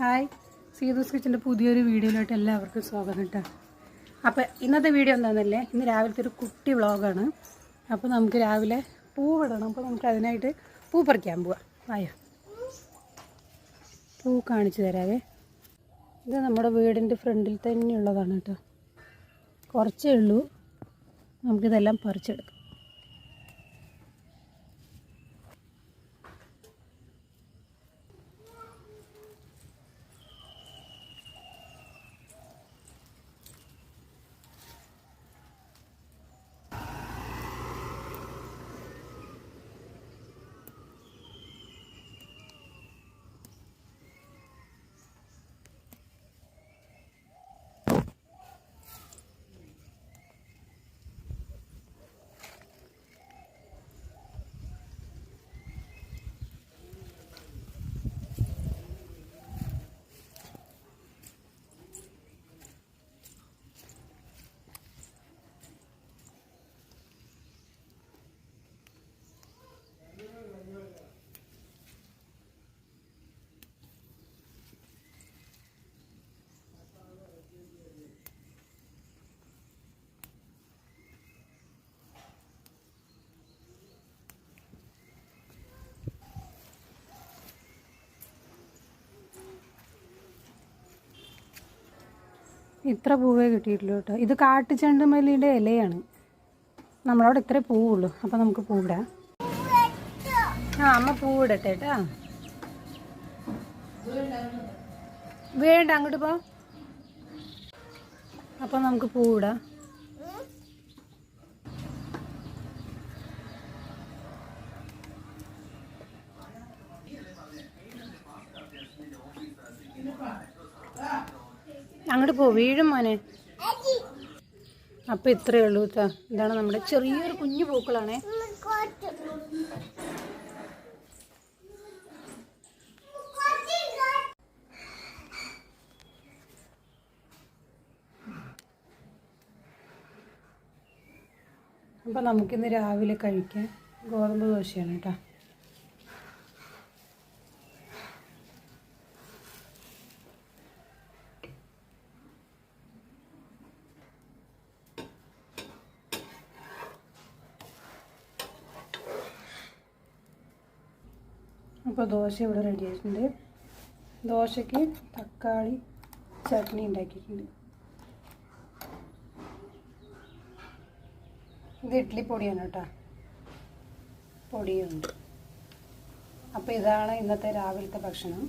Hi, സീതൂസ് കിച്ചൻ്റെ പുതിയൊരു വീഡിയോയിലോട്ട് എല്ലാവർക്കും സ്വാഗതം കേട്ടോ. അപ്പോൾ ഇന്നത്തെ വീഡിയോ എന്താണെന്നല്ലേ, ഇന്ന് രാവിലത്തെ ഒരു കുട്ടി വ്ളോഗാണ്. അപ്പോൾ നമുക്ക് രാവിലെ പൂവിടണം. അപ്പോൾ നമുക്ക് അതിനായിട്ട് പൂ പറിക്കാൻ പോവാം. വായോ, പൂ കാണിച്ചു തരാവേ. ഇത് നമ്മുടെ വീടിൻ്റെ ഫ്രണ്ടിൽ തന്നെയുള്ളതാണ് കേട്ടോ. കുറച്ചേ ഉള്ളൂ, നമുക്കിതെല്ലാം പറിച്ചെടുക്കാം. ഇത്ര പൂവേ കിട്ടിയിട്ടുള്ളൂ കേട്ടോ. ഇത് കാട്ടുചെണ്ടുമല്ലിയുടെ ഇലയാണ്. നമ്മളവിടെ ഇത്രേ പൂവുള്ളൂ. അപ്പം നമുക്ക് പൂവിടാം. അമ്മ പൂവിടട്ടെ കേട്ടാ. വേണ്ട, അങ്ങോട്ട് പോ. അപ്പം നമുക്ക് പൂവിടാം. അങ്ങോട്ട് പോ, വീഴും മോനെ. അപ്പം ഇത്രയേ ഉള്ളൂ കേട്ടോ. ഇതാണ് നമ്മുടെ ചെറിയൊരു കുഞ്ഞു പൂക്കളാണേ. അപ്പം നമുക്കിന്ന് രാവിലെ കഴിക്കാൻ ഗോതമ്പ് ദോശയാണ് കേട്ടോ. അപ്പോൾ ദോശ ഇവിടെ റെഡി ആയിട്ടുണ്ട്. ദോശയ്ക്ക് തക്കാളി ചട്നി ഉണ്ടാക്കിയിട്ടുണ്ട്. ഇത് ഇഡ്ഡലി പൊടിയാണ് കേട്ടോ, പൊടിയുണ്ട്. അപ്പോൾ ഇതാണ് ഇന്നത്തെ രാവിലത്തെ ഭക്ഷണം.